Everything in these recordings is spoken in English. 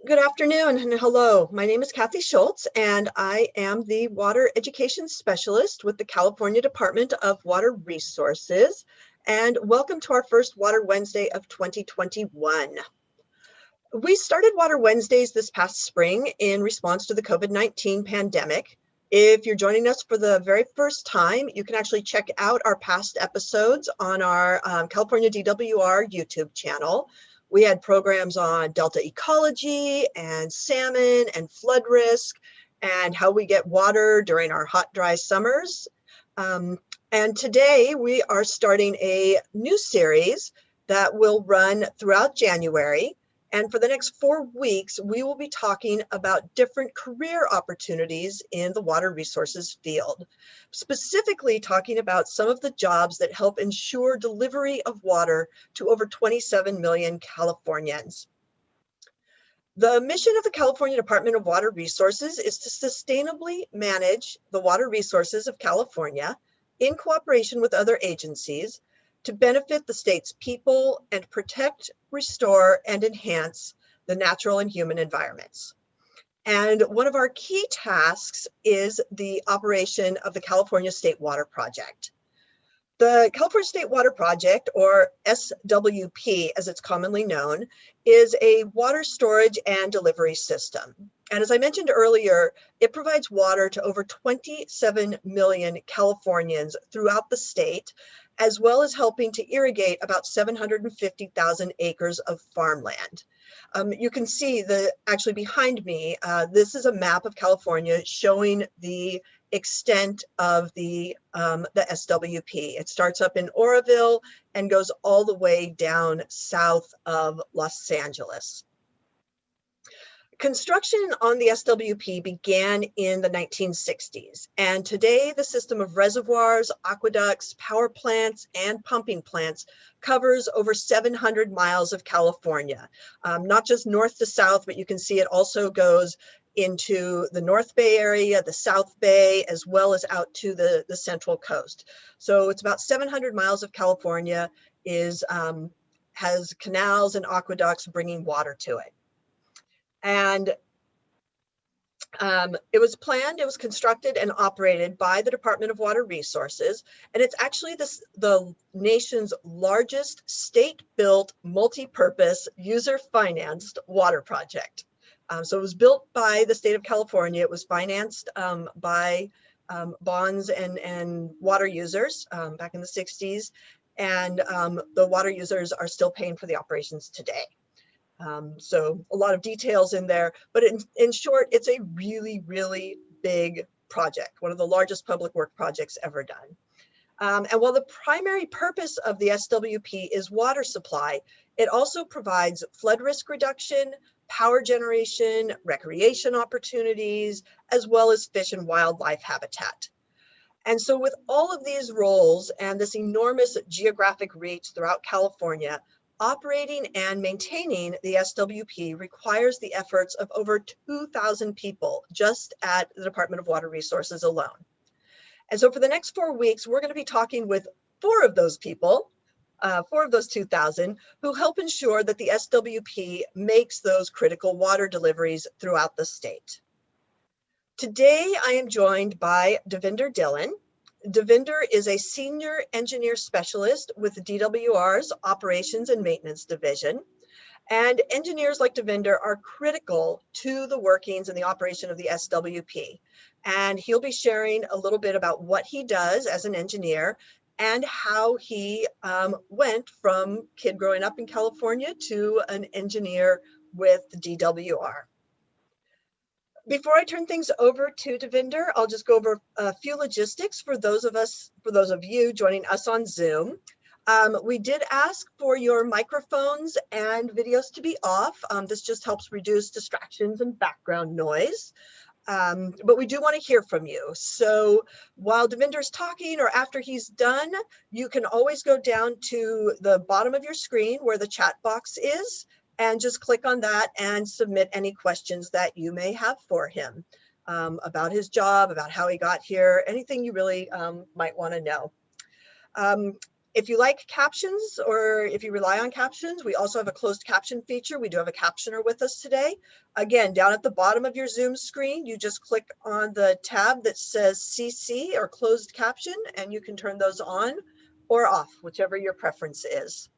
Good afternoon and hello. My name is Kathy Schultz and I am the Water Education Specialist with the California Department of Water Resources. And welcome to our first Water Wednesday of 2021. We started Water Wednesdays this past spring in response to the COVID-19 pandemic. If you're joining us for the very first time, you can actually check out our past episodes on our California DWR YouTube channel. We had programs on delta ecology and salmon and flood risk and how we get water during our hot, dry summers. And today we are starting a new series that will run throughout January. And for the next 4 weeks, we will be talking about different career opportunities in the water resources field, specifically talking about some of the jobs that help ensure delivery of water to over 27 million Californians. The mission of the California Department of Water Resources is to sustainably manage the water resources of California in cooperation with other agencies to benefit the state's people and protect, restore, and enhance the natural and human environments. And one of our key tasks is the operation of the California State Water Project. The California State Water Project, or SWP as it's commonly known, is a water storage and delivery system. And as I mentioned earlier, it provides water to over 27 million Californians throughout the state, as well as helping to irrigate about 750,000 acres of farmland. You can see actually behind me, this is a map of California showing the extent of the SWP. It starts up in Oroville and goes all the way down south of Los Angeles. Construction on the SWP began in the 1960s, and today the system of reservoirs, aqueducts, power plants, and pumping plants covers over 700 miles of California, not just north to south, but you can see it also goes into the North Bay area, the South Bay, as well as out to the Central Coast. So it's about 700 miles of California has canals and aqueducts bringing water to it. And it was planned, it was constructed and operated by the Department of Water Resources. And it's actually the nation's largest state-built, multi-purpose, user-financed water project. So it was built by the state of California. It was financed by bonds and water users back in the 60s. And the water users are still paying for the operations today. So a lot of details in there, but in short, it's a really, really big project, one of the largest public work projects ever done. And while the primary purpose of the SWP is water supply, it also provides flood risk reduction, power generation, recreation opportunities, as well as fish and wildlife habitat. And so with all of these roles and this enormous geographic reach throughout California, operating and maintaining the SWP requires the efforts of over 2,000 people just at the Department of Water Resources alone. And so for the next 4 weeks, we're going to be talking with 4 of those people, 4 of those 2,000, who help ensure that the SWP makes those critical water deliveries throughout the state. Today, I am joined by Devinder Dhillon. Devinder is a senior engineer specialist with DWR's Operations and Maintenance Division. And engineers like Devinder are critical to the workings and the operation of the SWP. And he'll be sharing a little bit about what he does as an engineer and how he went from kid growing up in California to an engineer with DWR. Before I turn things over to Devinder, I'll just go over a few logistics for those of you joining us on Zoom. We did ask for your microphones and videos to be off. This just helps reduce distractions and background noise. But we do want to hear from you. So while Devinder's talking or after he's done, you can always go down to the bottom of your screen where the chat box is and just click on that and submit any questions that you may have for him about his job, about how he got here, anything you really might want to know. If you like captions or if you rely on captions, we also have a closed caption feature. We do have a captioner with us today. Again, down at the bottom of your Zoom screen, you just click on the tab that says CC or closed caption, and you can turn those on or off, whichever your preference is.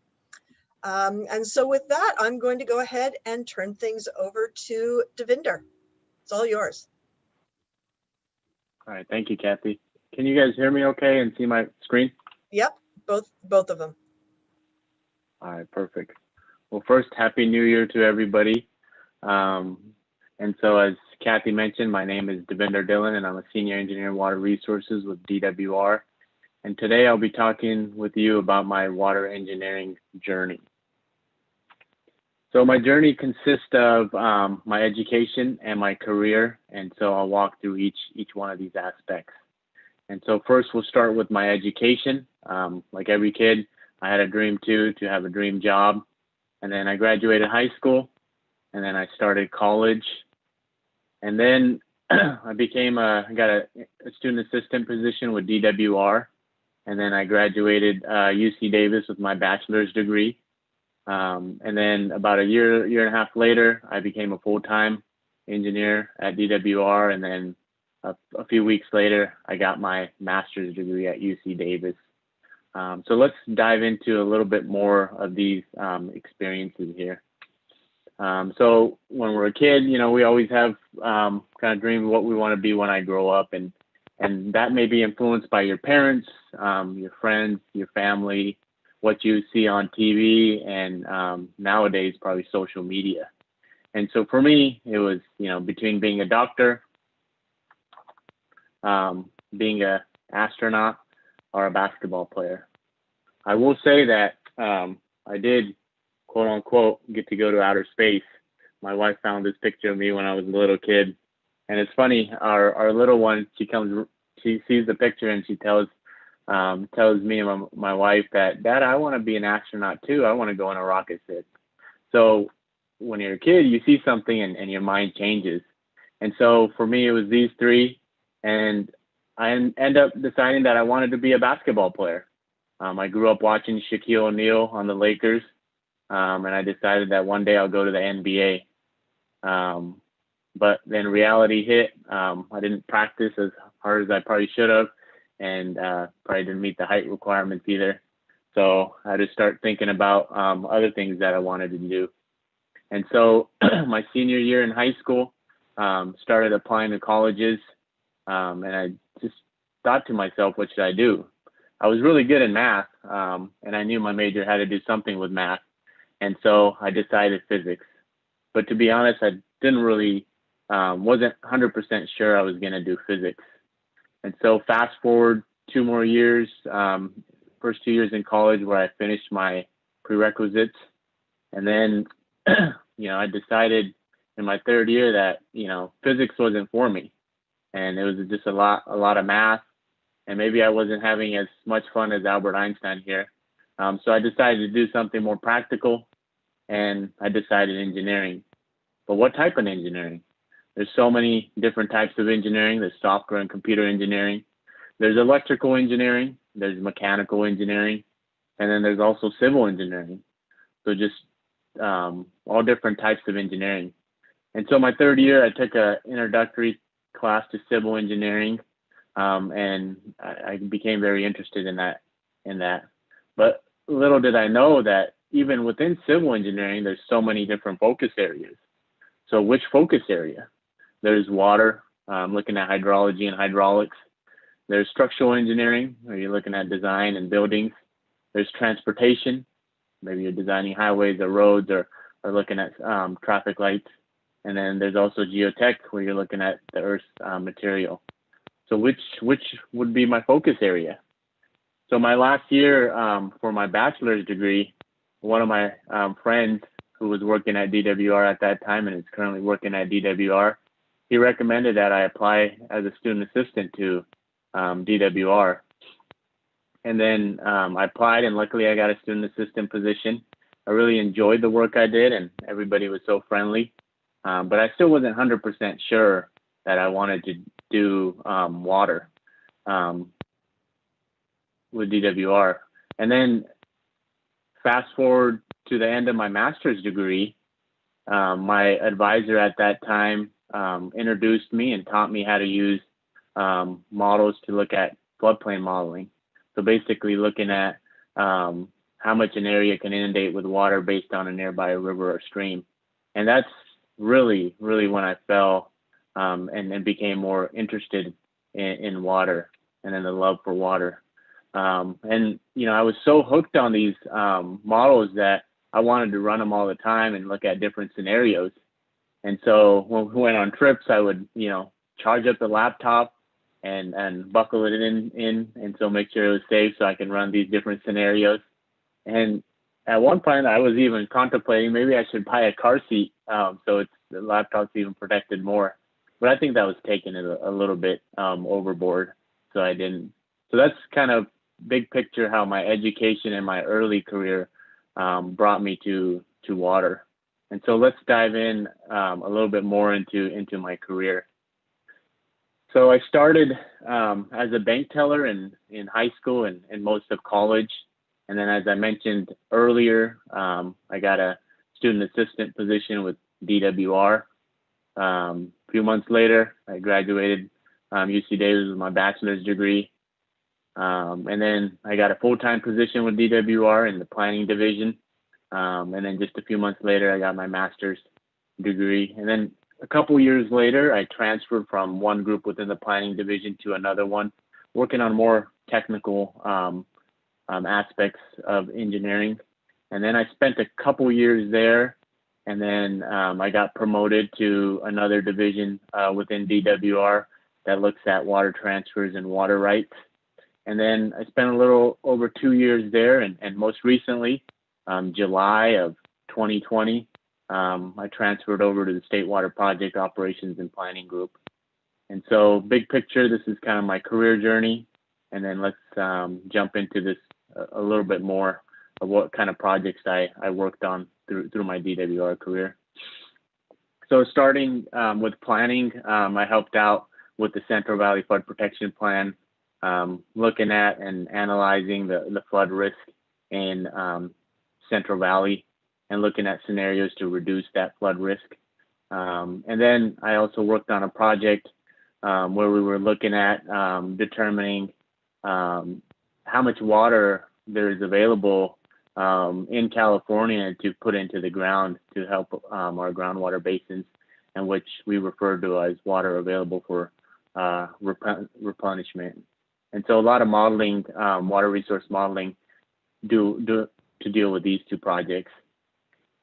And so with that, I'm going to go ahead and turn things over to Devinder. It's all yours. All right, thank you, Kathy. Can you guys hear me okay and see my screen? Yep, both of them. All right, perfect. Well, first, Happy New Year to everybody. And so as Kathy mentioned, my name is Devinder Dillon, and I'm a Senior Engineer in Water Resources with DWR. And today I'll be talking with you about my water engineering journey. So my journey consists of my education and my career, and so I'll walk through each one of these aspects. And so first we'll start with my education. Like every kid, I had a dream to have a dream job. And then I graduated high school, and then I started college. And then I got a student assistant position with DWR. And then I graduated UC Davis with my bachelor's degree. And then about a year and a half later, I became a full-time engineer at DWR. And then a few weeks later, I got my master's degree at UC Davis. So let's dive into a little bit more of these experiences here. So when we're a kid, you know, we always have kind of dream what we want to be when I grow up, and that may be influenced by your parents, your friends, your family, what you see on TV, and nowadays probably social media. And so for me, it was, you know, between being a doctor, being an astronaut, or a basketball player. I will say that I did, quote unquote, get to go to outer space. My wife found this picture of me when I was a little kid. And it's funny, our little one, she sees the picture and she tells me and my wife that, Dad, I want to be an astronaut too. I want to go on a rocket ship. So when you're a kid, you see something and your mind changes. And so for me, it was these three. And I end up deciding that I wanted to be a basketball player. I grew up watching Shaquille O'Neal on the Lakers, and I decided that one day I'll go to the NBA. But then reality hit. I didn't practice as hard as I probably should have, and probably didn't meet the height requirements either. So I had to start thinking about other things that I wanted to do. And so my senior year in high school, started applying to colleges, and I just thought to myself, what should I do? I was really good in math, and I knew my major had to do something with math. And so I decided physics. But to be honest, I didn't really, wasn't 100% sure I was going to do physics. And so fast forward 2 more years, first 2 years in college where I finished my prerequisites. And then, you know, I decided in my 3rd year that, you know, physics wasn't for me. And it was just a lot of math. And maybe I wasn't having as much fun as Albert Einstein here. So I decided to do something more practical, and I decided engineering. But what type of engineering? There's so many different types of engineering. There's software and computer engineering. There's electrical engineering. There's mechanical engineering. And then there's also civil engineering. So just all different types of engineering. And so my 3rd year, I took an introductory class to civil engineering. And I became very interested in that. But little did I know that even within civil engineering, there's so many different focus areas. So which focus area? There's water, looking at hydrology and hydraulics. There's structural engineering, where you're looking at design and buildings. There's transportation. Maybe you're designing highways or roads, or looking at traffic lights. And then there's also geotech, where you're looking at the Earth's material. So which would be my focus area? So my last year for my bachelor's degree, one of my friends who was working at DWR at that time and is currently working at DWR, he recommended that I apply as a student assistant to DWR. And then I applied, and luckily I got a student assistant position. I really enjoyed the work I did, and everybody was so friendly. But I still wasn't 100% sure that I wanted to do water with DWR. And then fast forward to the end of my master's degree, my advisor at that time introduced me and taught me how to use models to look at floodplain modeling. So basically looking at how much an area can inundate with water based on a nearby river or stream. And that's really when I fell and became more interested in water and in the love for water. And, I was so hooked on these models that I wanted to run them all the time and look at different scenarios. And so when we went on trips, I would, charge up the laptop and buckle it in, and so make sure it was safe so I can run these different scenarios. And at one point, I was even contemplating maybe I should buy a car seat so the laptop's even protected more. But I think that was taking it a little bit overboard, so I didn't. So that's kind of big picture how my education and my early career brought me to water. And so let's dive in a little bit more into my career. So I started as a bank teller in high school and most of college. And then, as I mentioned earlier, I got a student assistant position with DWR. A few months later, I graduated UC Davis with my bachelor's degree. And then I got a full-time position with DWR in the planning division. And then just a few months later, I got my master's degree. And then a couple years later, I transferred from one group within the planning division to another one, working on more technical aspects of engineering. And then I spent a couple years there, and then I got promoted to another division within DWR that looks at water transfers and water rights. And then I spent a little over 2 years there, and most recently, July of 2020, I transferred over to the State Water Project Operations and Planning Group. And so big picture, this is kind of my career journey. And then let's jump into this a little bit more of what kind of projects I worked on through my DWR career. So starting with planning, I helped out with the Central Valley Flood Protection Plan, looking at and analyzing the flood risk in Central Valley and looking at scenarios to reduce that flood risk. And then I also worked on a project where we were looking at determining how much water there is available in California to put into the ground to help our groundwater basins, and which we refer to as water available for replenishment. And so a lot of modeling, water resource modeling, to deal with these two projects.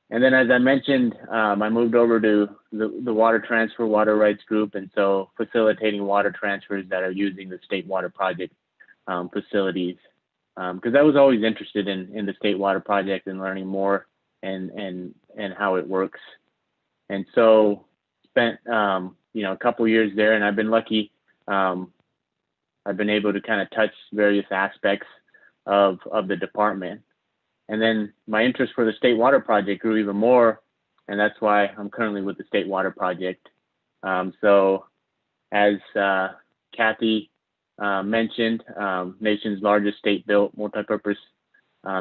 And then, as I mentioned, I moved over to the Water Transfer Water Rights Group, and so facilitating water transfers that are using the State Water Project facilities, because I was always interested in the State Water Project and learning more and how it works. And so spent a couple years there, and I've been lucky. I've been able to kind of touch various aspects of the department. And then my interest for the State Water Project grew even more, and that's why I'm currently with the State Water Project. So as Kathy mentioned, nation's largest state-built multipurpose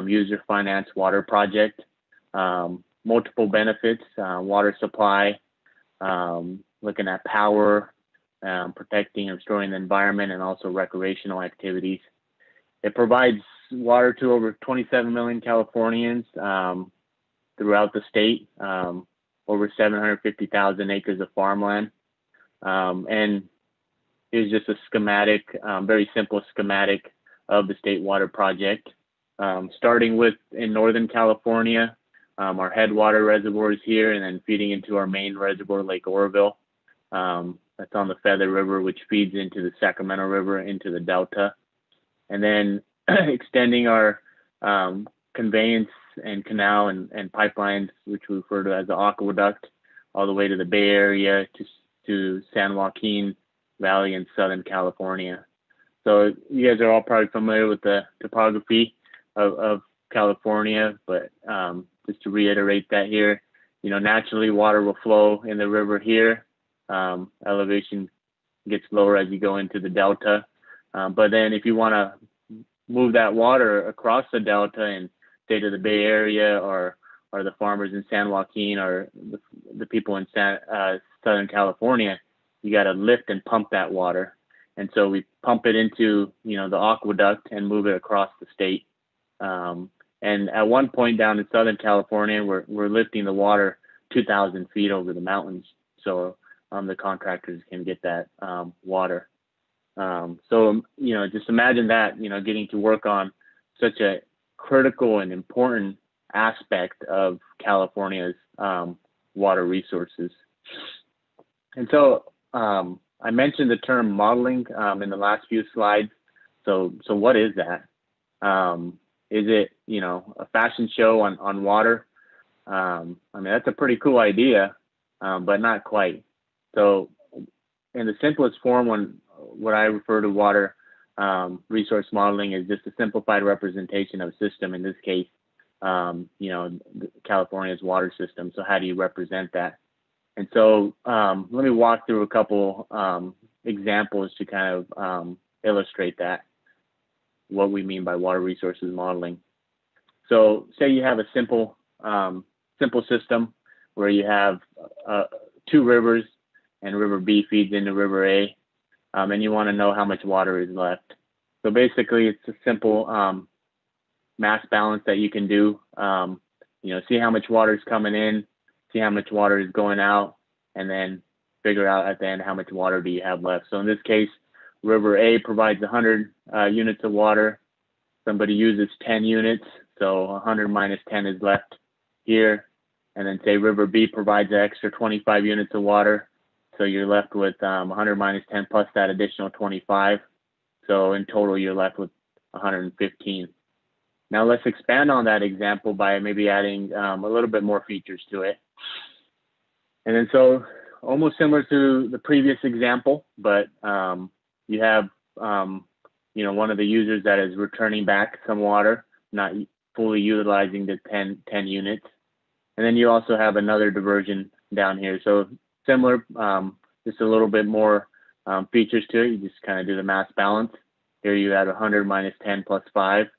user-financed water project, multiple benefits, water supply, looking at power, protecting and restoring the environment, and also recreational activities. It provides water to over 27 million Californians throughout the state, over 750,000 acres of farmland. And here's just a schematic, very simple schematic of the State Water Project. Starting with in Northern California, our headwater reservoir is here, and then feeding into our main reservoir, Lake Oroville. That's on the Feather River, which feeds into the Sacramento River, into the Delta. And then extending our conveyance and canal and pipelines, which we refer to as the aqueduct, all the way to the Bay Area, to San Joaquin Valley in Southern California. So you guys are all probably familiar with the topography of California, but just to reiterate that here, naturally water will flow in the river here. Elevation gets lower as you go into the Delta. But then if you want to move that water across the delta and say to the Bay Area or the farmers in San Joaquin or the people in Southern California, you got to lift and pump that water. And so we pump it into, the aqueduct and move it across the state. And at one point down in Southern California, we're lifting the water 2,000 feet over the mountains. So the contractors can get that water. So, just imagine that, getting to work on such a critical and important aspect of California's water resources. And so I mentioned the term modeling in the last few slides. So what is that? Is it, a fashion show on water? That's a pretty cool idea, but not quite. So in the simplest form, what I refer to water resource modeling is just a simplified representation of a system. In this case, California's water system. So how do you represent that? And so let me walk through a couple examples to kind of illustrate that, what we mean by water resources modeling. So say you have a simple system where you have 2 rivers, and river B feeds into river A, and you want to know how much water is left. So basically it's a simple mass balance that you can do. See how much water is coming in, see how much water is going out, and then figure out at the end how much water do you have left. So in this case, river A provides 100 units of water. Somebody uses 10 units, so 100 minus 10 is left here. And then say river B provides an extra 25 units of water. So you're left with 100 minus 10 plus that additional 25. So in total, you're left with 115. Now let's expand on that example by maybe adding a little bit more features to it. And then so almost similar to the previous example, but you have, one of the users that is returning back some water, not fully utilizing the 10 units. And then you also have another diversion down here. So similar, just a little bit more features to it. You just kind of do the mass balance. Here you add 100 minus 10 plus 5.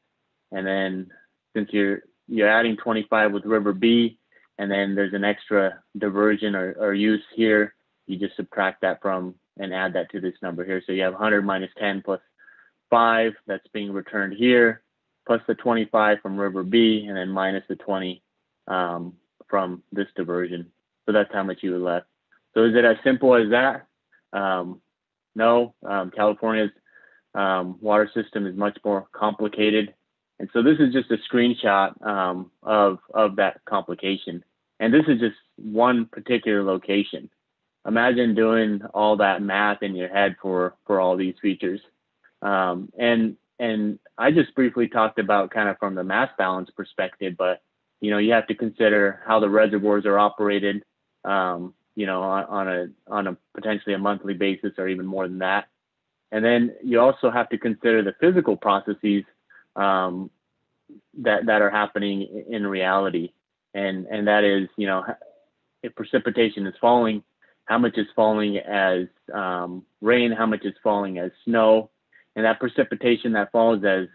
And then since you're adding 25 with river B, and then there's an extra diversion or use here, you just subtract that from and add that to this number here. So you have 100 minus 10 plus 5 that's being returned here, plus the 25 from river B, and then minus the 20 from this diversion. So that's how much you were left. So is it as simple as that? No, California's water system is much more complicated. And so this is just a screenshot of that complication. And this is just one particular location. Imagine doing all that math in your head for all these features. And I just briefly talked about kind of from the mass balance perspective, but you have to consider how the reservoirs are operated, on a potentially a monthly basis or even more than that. And then you also have to consider the physical processes that are happening in reality. And that is, if precipitation is falling, how much is falling as rain, how much is falling as snow, and that precipitation that falls as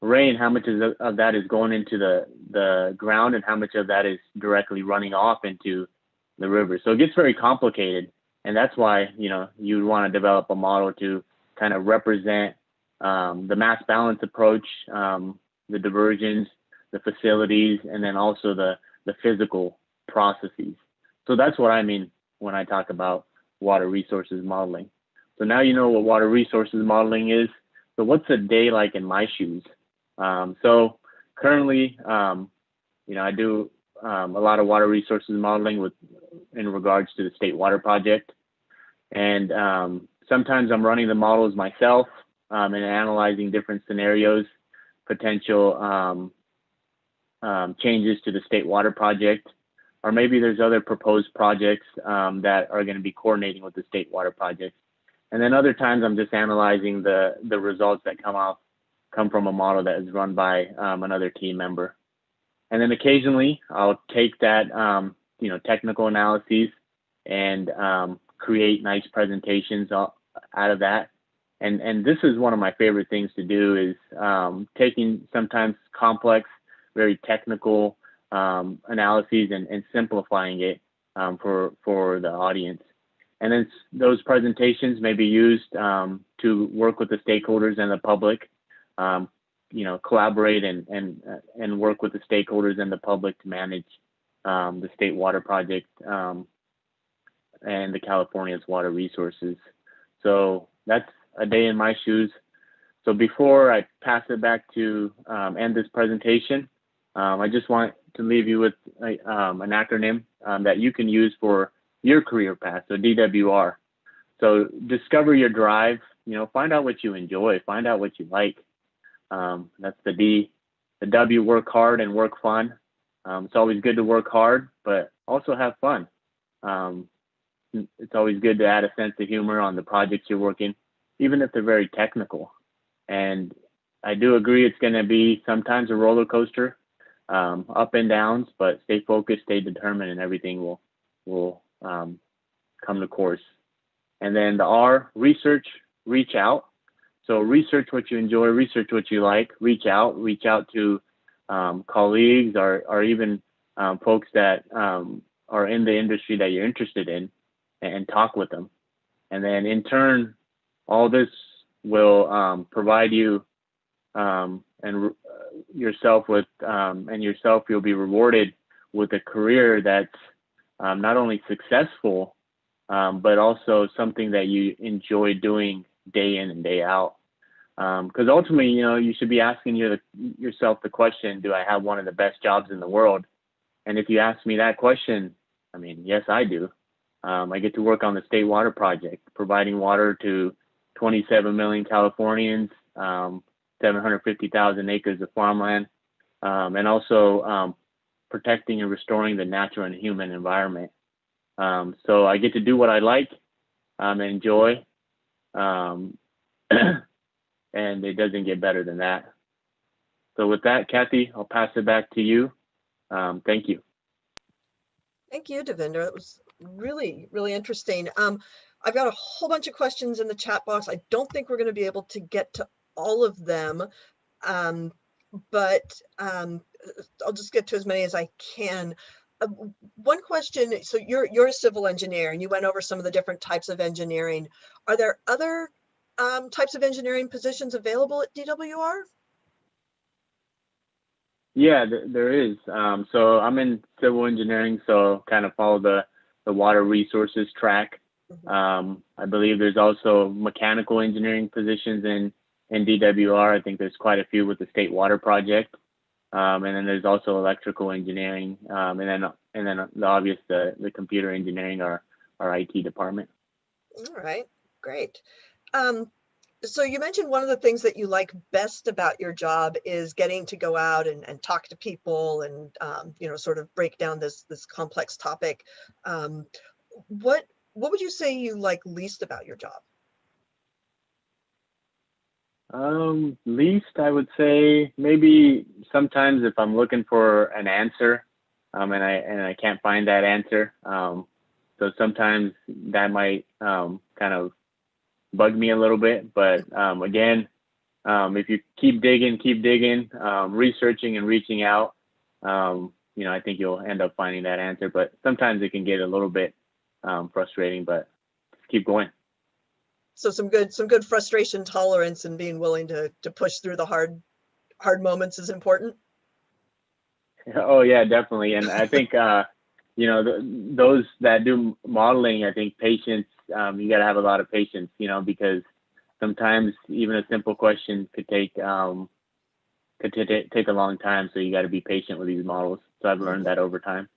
rain, how much of that is going into the ground and how much of that is directly running off into the river. So it gets very complicated. And that's why, you would want to develop a model to kind of represent the mass balance approach, the diversions, the facilities, and then also the physical processes. So that's what I mean when I talk about water resources modeling. So now you know what water resources modeling is. So what's a day like in my shoes? So currently, I do a lot of water resources modeling in regards to the state water project. And sometimes I'm running the models myself and analyzing different scenarios, potential changes to the state water project, or maybe there's other proposed projects that are going to be coordinating with the state water project. And then other times I'm just analyzing the results that come from a model that is run by another team member. And then occasionally I'll take that, technical analyses and create nice presentations out of that. And this is one of my favorite things to do is taking sometimes complex, very technical analyses and simplifying it for the audience. And then those presentations may be used to work with the stakeholders and the public, collaborate and work with the stakeholders and the public to manage the state water project and the California's water resources. So that's a day in my shoes. So before I pass it back to end this presentation, I just want to leave you with an acronym that you can use for your career path, so DWR. So discover your drive, find out what you enjoy, find out what you like. That's the D. The W, work hard and work fun. It's always good to work hard, but also have fun. It's always good to add a sense of humor on the projects you're working, even if they're very technical. And I do agree it's going to be sometimes a roller coaster, up and downs, but stay focused, stay determined, and everything will come to course. And then the R, research, reach out. So research what you enjoy, research what you like, reach out to colleagues or even folks that are in the industry that you're interested in, and talk with them. And then in turn, all this will provide you yourself you'll be rewarded with a career that's not only successful, but also something that you enjoy doing day in and day out. Because ultimately, you should be asking yourself the question, do I have one of the best jobs in the world? And if you ask me that question, I mean, yes, I do. I get to work on the state water project, providing water to 27 million Californians, 750,000 acres of farmland, and also protecting and restoring the natural and human environment. So I get to do what I like and enjoy, and it doesn't get better than that. So with that, Kathy, I'll pass it back to you. Thank you. Thank you, Devinder. That was really, really interesting. I've got a whole bunch of questions in the chat box. I don't think we're going to be able to get to all of them, but I'll just get to as many as I can. One question, so you're a civil engineer and you went over some of the different types of engineering. Are there other types of engineering positions available at DWR? Yeah, there is. So I'm in civil engineering, so kind of follow the water resources track. I believe there's also mechanical engineering positions in DWR. I think there's quite a few with the state water project. And then there's also electrical engineering, and then the obvious, the computer engineering, our IT department. All right, great. So you mentioned one of the things that you like best about your job is getting to go out and talk to people and sort of break down this complex topic. What would you say you like least about your job? Least, I would say maybe sometimes if I'm looking for an answer, and I can't find that answer. So sometimes that might kind of bug me a little bit, but again, if you keep digging, researching and reaching out, I think you'll end up finding that answer. But sometimes it can get a little bit frustrating, but just keep going. So some good frustration tolerance and being willing to push through the hard moments is important. Oh yeah, definitely. And I think those that do modeling, I think patience. You got to have a lot of patience, because sometimes even a simple question could take a long time. So you got to be patient with these models. So I've learned that over time.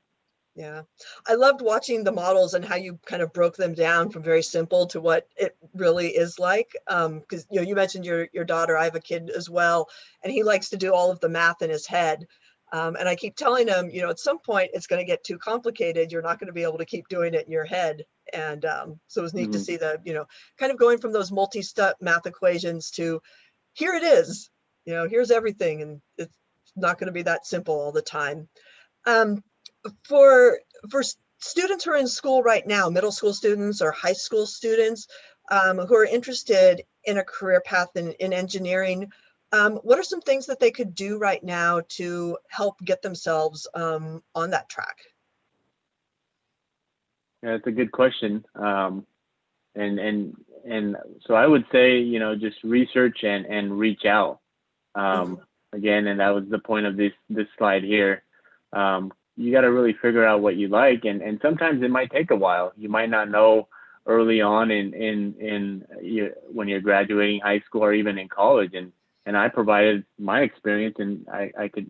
Yeah, I loved watching the models and how you kind of broke them down from very simple to what it really is like. Because you mentioned your daughter. I have a kid as well, and he likes to do all of the math in his head. And I keep telling him, at some point it's going to get too complicated. You're not going to be able to keep doing it in your head. And so it was neat to see the, kind of going from those multi-step math equations to here it is, here's everything. And it's not going to be that simple all the time. For students who are in school right now, middle school students or high school students who are interested in a career path in engineering, what are some things that they could do right now to help get themselves on that track? Yeah, that's a good question. And so I would say, just research and reach out. Mhm. Again, and that was the point of this slide here. You got to really figure out what you like, and sometimes it might take a while. You might not know early on when you're graduating high school or even in college. And I provided my experience, and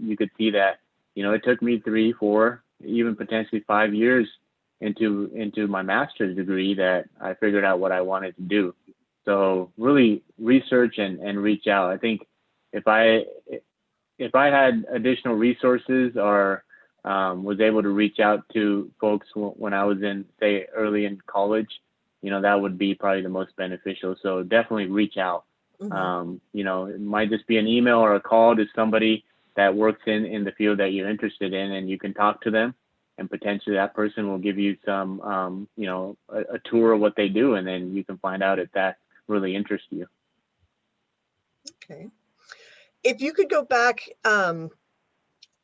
you could see that, it took me 3, 4, even potentially 5 years into my master's degree that I figured out what I wanted to do. So really research and reach out. I think if I had additional resources or was able to reach out to folks when I was in, say, early in college, that would be probably the most beneficial. So definitely reach out. Mhm. It might just be an email or a call to somebody that works in the field that you're interested in, and you can talk to them, and potentially that person will give you some, a tour of what they do, and then you can find out if that really interests you. Okay. If you could go back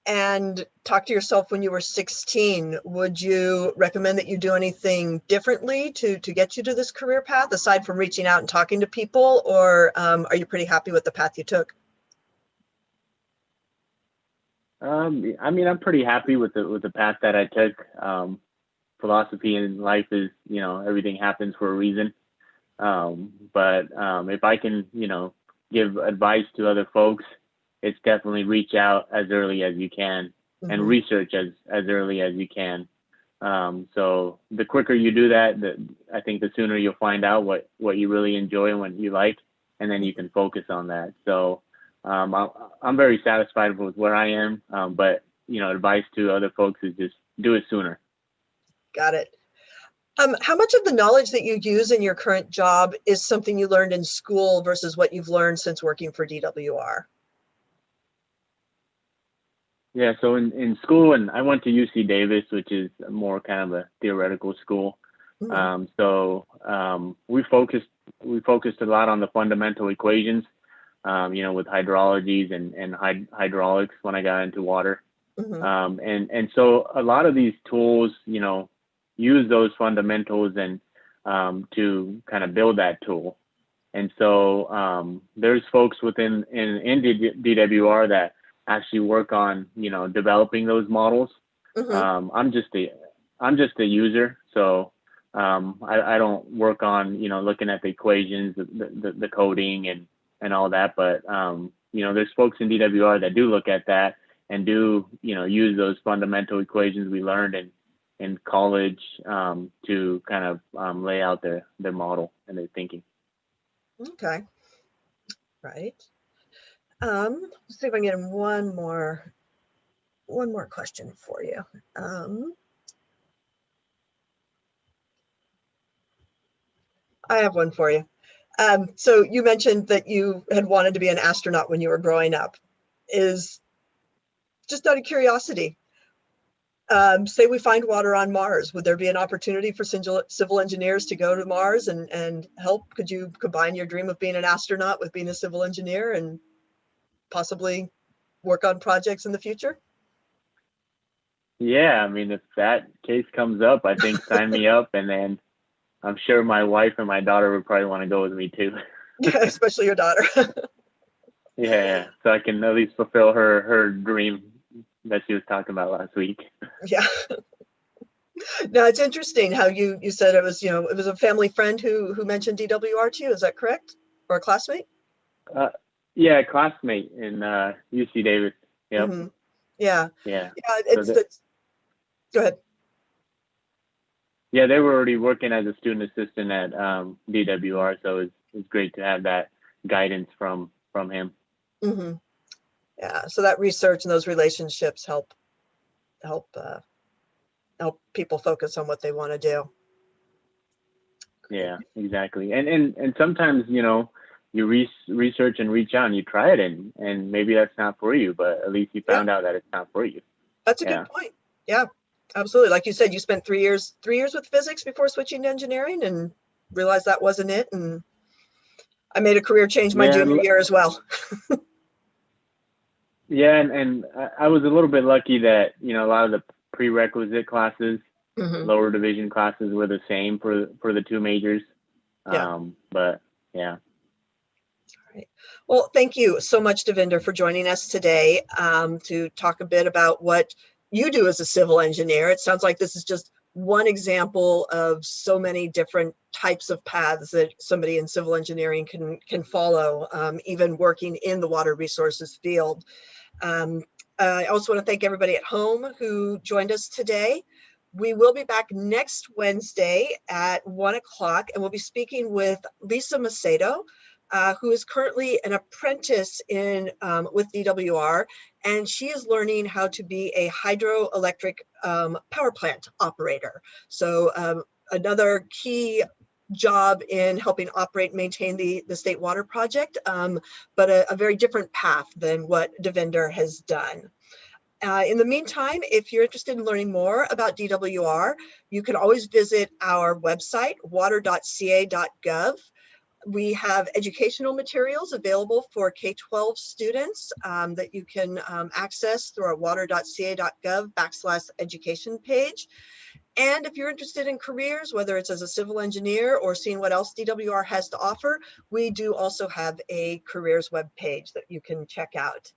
and talk to yourself when you were 16, would you recommend that you do anything differently to get you to this career path, aside from reaching out and talking to people, or are you pretty happy with the path you took? I mean, I'm pretty happy with the path that I took. Philosophy in life is, everything happens for a reason. But if I can, give advice to other folks, it's definitely reach out as early as you can and Mhm. research as early as you can. So the quicker you do that, I think the sooner you'll find out what you really enjoy and what you like, and then you can focus on that. So I'm very satisfied with where I am, but advice to other folks is just do it sooner. Got it. How much of the knowledge that you use in your current job is something you learned in school versus what you've learned since working for DWR? Yeah, so in school, and I went to UC Davis, which is more kind of a theoretical school. Mhm. We focused a lot on the fundamental equations, with hydrologies and hydraulics when I got into water. Mhm. And so a lot of these tools, use those fundamentals and to kind of build that tool. And so there's folks in DWR that actually work on, developing those models. Mhm. I'm just a user, so I don't work on, looking at the equations, the coding and all that. But there's folks in DWR that do look at that and do, use those fundamental equations we learned in college to kind of lay out their model and their thinking. Okay. Right. Let's see if I can get in one more question for you. I have one for you. So you mentioned that you had wanted to be an astronaut when you were growing up. Is just out of curiosity, say we find water on Mars, would there be an opportunity for civil engineers to go to Mars and help? Could you combine your dream of being an astronaut with being a civil engineer and possibly work on projects in the future? Yeah, I mean, if that case comes up, I think sign me up, and then I'm sure my wife and my daughter would probably want to go with me too. Yeah, especially your daughter. Yeah, so I can at least fulfill her dream that she was talking about last week. Yeah. No, it's interesting how you said it was a family friend who mentioned DWR to you. Is that correct? Or a classmate? Uh, yeah, classmate in UC Davis. Yep. Hmm. Yeah. Yeah. Yeah. So Go ahead. yeah, they were already working as a student assistant at DWR, so it's great to have that guidance from him. Hmm. Yeah. So that research and those relationships help help people focus on what they want to do. Great. Yeah, exactly. And sometimes, you research and reach out and you try it, and maybe that's not for you, but at least you Yeah, found out that it's not for you. that's a good Yeah. point. Yeah, absolutely. Like you said, you spent 3 years with physics before switching to engineering and realized that wasn't it. And I made a career change my junior year as well. Yeah, and I was a little bit lucky that, you know, a lot of the prerequisite classes, Mhm. lower division classes were the same for the two majors. Yeah. But yeah. Right. Well, thank you so much, Devinder, for joining us today to talk a bit about what you do as a civil engineer. It sounds like this is just one example of so many different types of paths that somebody in civil engineering can follow, even working in the water resources field. Um, I also want to thank everybody at home who joined us today. We will be back next Wednesday at 1 o'clock, and we'll be speaking with Lisa Macedo, who is currently an apprentice with DWR, and she is learning how to be a hydroelectric power plant operator. So another key job in helping operate and maintain the state water project, but a very different path than what Devinder has done. In the meantime, if you're interested in learning more about DWR, you can always visit our website, water.ca.gov. We have educational materials available for K-12 students that you can access through our water.ca.gov/education page. And if you're interested in careers, whether it's as a civil engineer or seeing what else DWR has to offer, we do also have a careers web page that you can check out.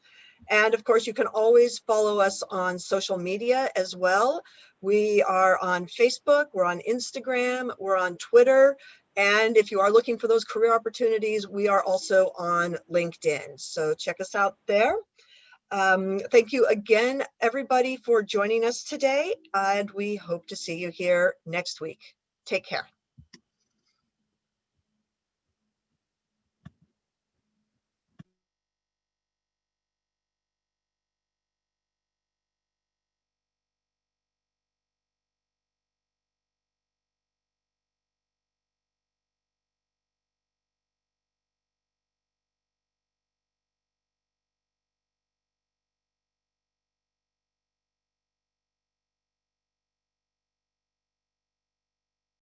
And of course, you can always follow us on social media as well. We are on Facebook, we're on Instagram, we're on Twitter. And if you are looking for those career opportunities, we are also on LinkedIn. So check us out there. Thank you again, everybody, for joining us today. And we hope to see you here next week. Take care.